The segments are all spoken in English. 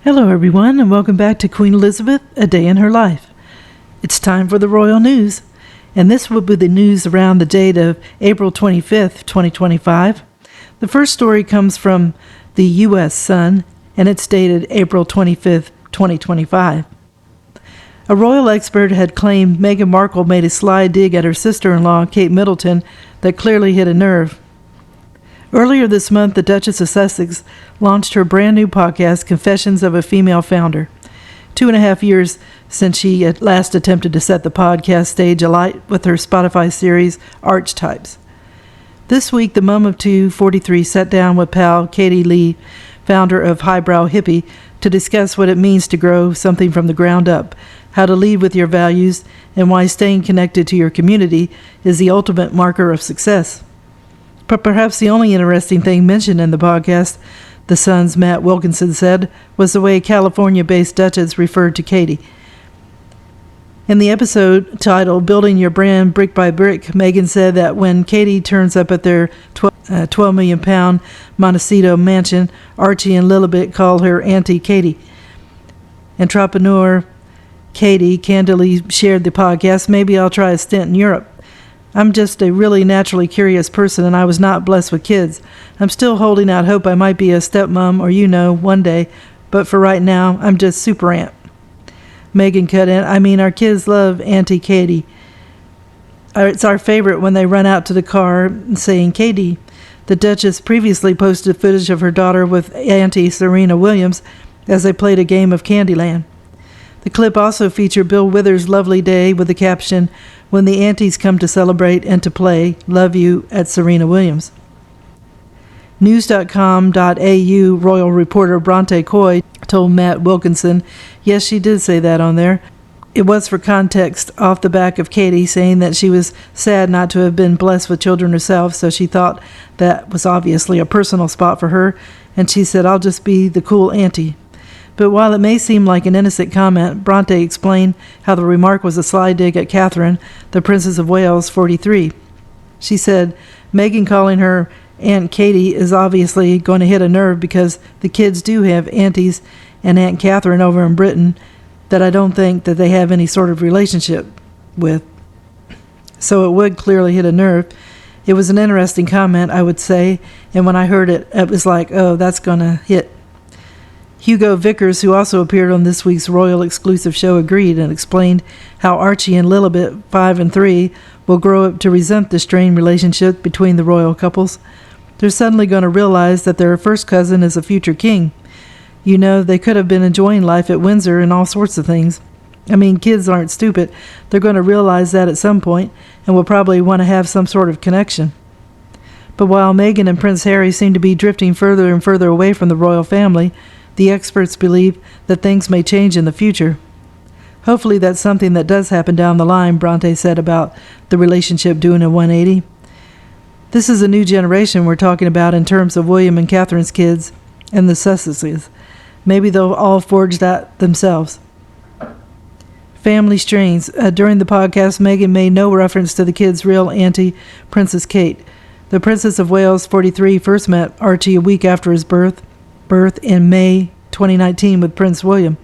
Hello everyone, and welcome back to Queen Elizabeth, A Day in Her Life. It's time for the royal news, and this will be the news around the date of April 25th, 2025. The first story comes from the U.S. Sun, and it's dated April 25th, 2025. A royal expert had claimed Meghan Markle made a sly dig at her sister-in-law, Kate Middleton, that clearly hit a nerve. Earlier this month, the Duchess of Sussex launched her brand new podcast, Confessions of a Female Founder. 2.5 years since she at last attempted to set the podcast stage alight with her Spotify series, Archetypes. This week, the mum of two, 43, sat down with pal Katie Lee, founder of Highbrow Hippie, to discuss what it means to grow something from the ground up, how to lead with your values, and why staying connected to your community is the ultimate marker of success. But perhaps the only interesting thing mentioned in the podcast, the Sun's Matt Wilkinson said, was the way California-based Duchess referred to Katie. In the episode titled Building Your Brand Brick by Brick, Meghan said that when Katie turns up at their £12 million Montecito mansion, Archie and Lilibet call her Auntie Katie. Entrepreneur Katie candidly shared the podcast, "Maybe I'll try a stint in Europe. I'm just a really naturally curious person, and I was not blessed with kids. I'm still holding out hope I might be a stepmom or, one day, but for right now, I'm just super aunt." Meghan cut in, "Our kids love Auntie Katie. It's our favorite when they run out to the car saying Katie." The Duchess previously posted footage of her daughter with Auntie Serena Williams as they played a game of Candyland. The clip also featured Bill Withers' lovely day with the caption, "When the aunties come to celebrate and to play, love you at Serena Williams." News.com.au royal reporter Bronte Coy told Matt Wilkinson, "Yes, she did say that on there. It was for context off the back of Katie saying that she was sad not to have been blessed with children herself, so she thought that was obviously a personal spot for her, and she said, 'I'll just be the cool auntie.'" But while it may seem like an innocent comment, Bronte explained how the remark was a sly dig at Catherine, the Princess of Wales, 43. She said, "Meghan calling her Aunt Katie is obviously going to hit a nerve because the kids do have aunties and Aunt Catherine over in Britain that I don't think that they have any sort of relationship with. So it would clearly hit a nerve." It was an interesting comment, I would say, and when I heard it, it was like, oh, that's going to hit. Hugo Vickers, who also appeared on this week's royal exclusive show, agreed and explained how Archie and Lilibet, 5 and 3, will grow up to resent the strained relationship between the royal couples. They're suddenly going to realize that their first cousin is a future king. They could have been enjoying life at Windsor and all sorts of things. Kids aren't stupid. They're going to realize that at some point and will probably want to have some sort of connection. But while Meghan and Prince Harry seem to be drifting further and further away from the royal family, the experts believe that things may change in the future. Hopefully that's something that does happen down the line, Bronte said about the relationship doing a 180. This is a new generation we're talking about in terms of William and Catherine's kids and the Sussexes. Maybe they'll all forge that themselves. Family strains. During the podcast, Meghan made no reference to the kids' real auntie, Princess Kate. The Princess of Wales, 43, first met Archie a week after his birth in May 2019 with Prince William.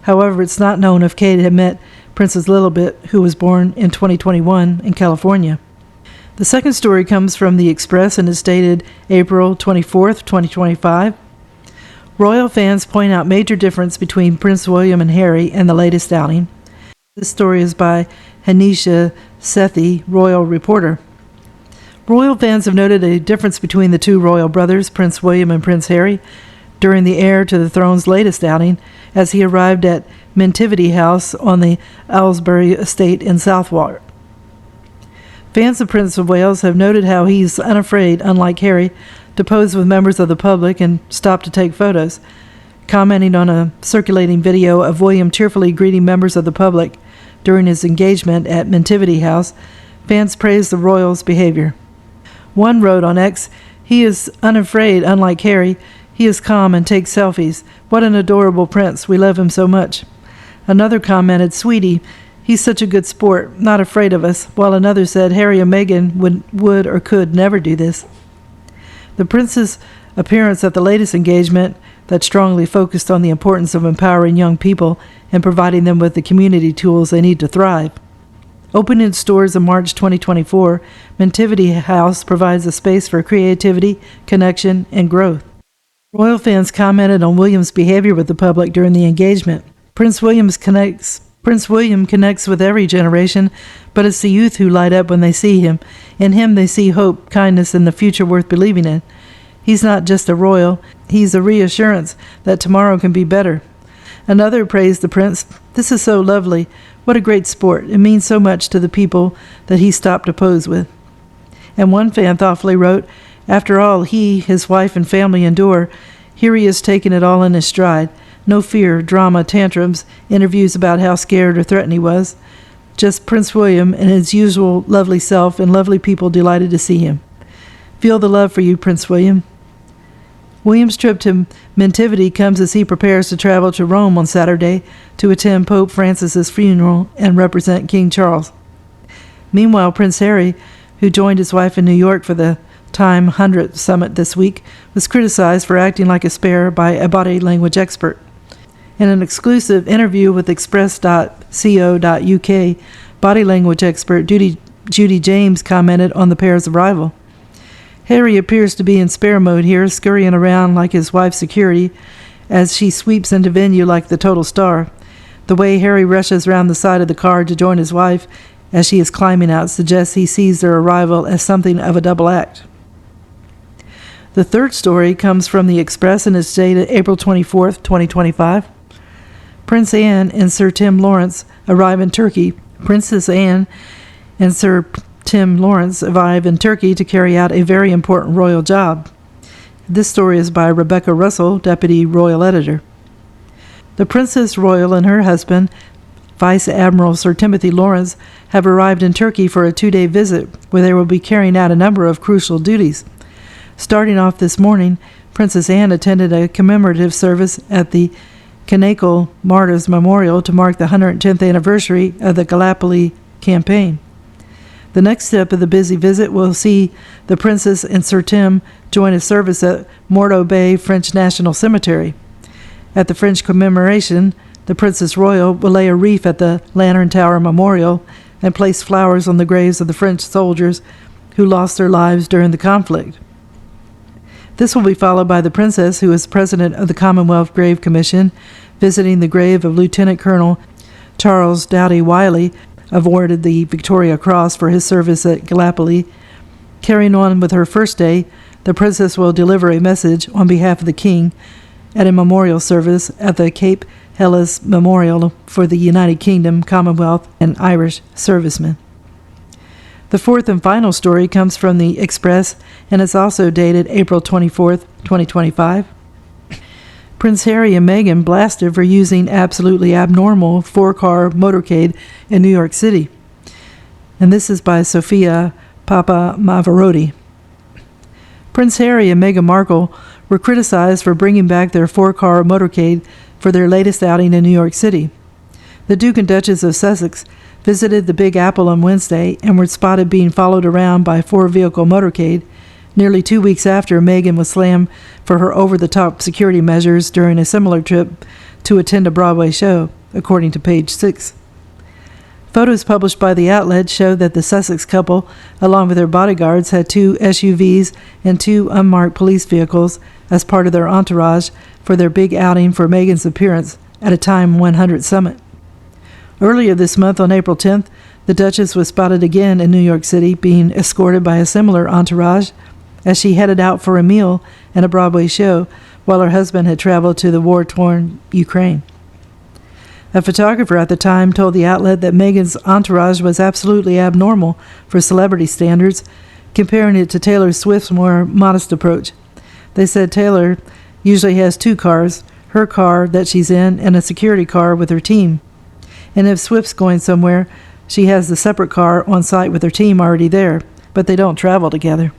However, it's not known if Kate had met Princess Lilibet, who was born in 2021 in California. The second story comes from The Express and is dated April 24th, 2025. Royal fans point out major difference between Prince William and Harry in the latest outing. This story is by Hanisha Sethi, royal reporter. Royal fans have noted a difference between the two royal brothers, Prince William and Prince Harry, during the heir to the throne's latest outing, as he arrived at Mentivity House on the Aylesbury estate in Southwark. Fans of Prince of Wales have noted how he's unafraid, unlike Harry, to pose with members of the public and stop to take photos. Commenting on a circulating video of William tearfully greeting members of the public during his engagement at Mentivity House, fans praised the royal's behavior. One wrote on X, "He is unafraid, unlike Harry. He is calm and takes selfies. What an adorable prince. We love him so much." Another commented, "Sweetie, he's such a good sport, not afraid of us," while another said Harry and Meghan would or could never do this. The prince's appearance at the latest engagement that strongly focused on the importance of empowering young people and providing them with the community tools they need to thrive. Opened its doors in March 2024, Mentivity House provides a space for creativity, connection, and growth. Royal fans commented on William's behavior with the public during the engagement. Prince William connects with every generation, but it's the youth who light up when they see him. In him they see hope, kindness, and the future worth believing in. He's not just a royal, he's a reassurance that tomorrow can be better. Another praised the prince. This is so lovely. What a great sport. It means so much to the people that he stopped to pose with. And one fan thoughtfully wrote, after all he, his wife, and family endure, here he is taking it all in his stride. No fear, drama, tantrums, interviews about how scared or threatened he was. Just Prince William and his usual lovely self and lovely people delighted to see him. Feel the love for you, Prince William. William's trip to Mentivity comes as he prepares to travel to Rome on Saturday to attend Pope Francis's funeral and represent King Charles. Meanwhile, Prince Harry, who joined his wife in New York for the Time 100 Summit this week, was criticized for acting like a spare by a body language expert. In an exclusive interview with Express.co.uk, body language expert Judy James commented on the pair's arrival. Harry appears to be in spare mode here, scurrying around like his wife's security as she sweeps into venue like the total star. The way Harry rushes around the side of the car to join his wife as she is climbing out suggests he sees their arrival as something of a double act. The third story comes from the Express and is dated April 24th, 2025. Prince Anne and Sir Tim Lawrence arrive in Turkey. Princess Anne and Sir Tim Lawrence arrive in Turkey to carry out a very important royal job. This story is by Rebecca Russell, Deputy Royal Editor. The Princess Royal and her husband, Vice Admiral Sir Timothy Lawrence, have arrived in Turkey for a 2-day visit where they will be carrying out a number of crucial duties. Starting off this morning, Princess Anne attended a commemorative service at the Çanakkale Martyrs Memorial to mark the 110th anniversary of the Gallipoli campaign. The next step of the busy visit will see the Princess and Sir Tim join a service at Morteau Bay French National Cemetery. At the French commemoration, the Princess Royal will lay a wreath at the Lantern Tower Memorial and place flowers on the graves of the French soldiers who lost their lives during the conflict. This will be followed by the Princess, who is president of the Commonwealth Grave Commission, visiting the grave of Lieutenant Colonel Charles Doughty Wiley, awarded the Victoria Cross for his service at Gallipoli. Carrying on with her first day, the Princess will deliver a message on behalf of the King at a memorial service at the Cape Helles Memorial for the United Kingdom, Commonwealth, and Irish servicemen. The fourth and final story comes from the Express and is also dated April 24th, 2025. Prince Harry and Meghan blasted for using absolutely abnormal 4-car motorcade in New York City. And this is by Sophia Papamavarotti. Prince Harry and Meghan Markle were criticized for bringing back their 4-car motorcade for their latest outing in New York City. The Duke and Duchess of Sussex visited the Big Apple on Wednesday and were spotted being followed around by a 4-vehicle motorcade nearly 2 weeks after Meghan was slammed for her over-the-top security measures during a similar trip to attend a Broadway show, according to Page 6. Photos published by the outlet show that the Sussex couple, along with their bodyguards, had 2 SUVs and 2 unmarked police vehicles as part of their entourage for their big outing for Meghan's appearance at a Time 100 Summit. Earlier this month, on April 10th, the Duchess was spotted again in New York City being escorted by a similar entourage as she headed out for a meal and a Broadway show while her husband had traveled to the war-torn Ukraine. A photographer at the time told the outlet that Meghan's entourage was absolutely abnormal for celebrity standards, comparing it to Taylor Swift's more modest approach. They said Taylor usually has 2 cars, her car that she's in and a security car with her team. And if Swift's going somewhere, she has the separate car on site with her team already there, but they don't travel together.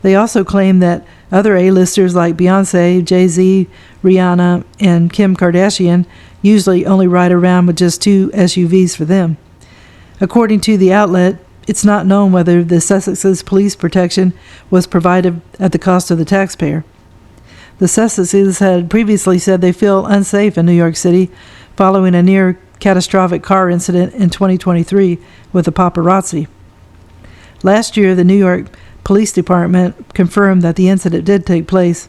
They also claim that other A-listers like Beyoncé, Jay-Z, Rihanna, and Kim Kardashian usually only ride around with just 2 SUVs for them. According to the outlet, it's not known whether the Sussex's police protection was provided at the cost of the taxpayer. The Sussexes had previously said they feel unsafe in New York City following a near catastrophic car incident in 2023 with a paparazzi. Last year, the New York Police Department confirmed that the incident did take place.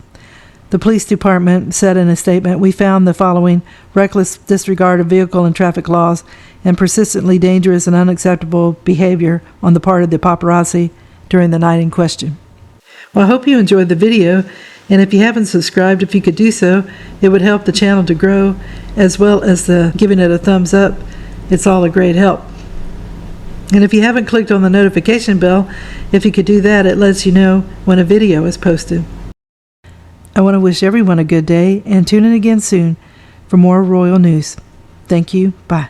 The police department said in a statement, "We found the following: reckless disregard of vehicle and traffic laws and persistently dangerous and unacceptable behavior on the part of the paparazzi during the night in question." Well, I hope you enjoyed the video, and if you haven't subscribed, if you could do so, it would help the channel to grow, as well as giving it a thumbs up. It's all a great help. And if you haven't clicked on the notification bell, if you could do that, it lets you know when a video is posted. I want to wish everyone a good day and tune in again soon for more Royal News. Thank you. Bye.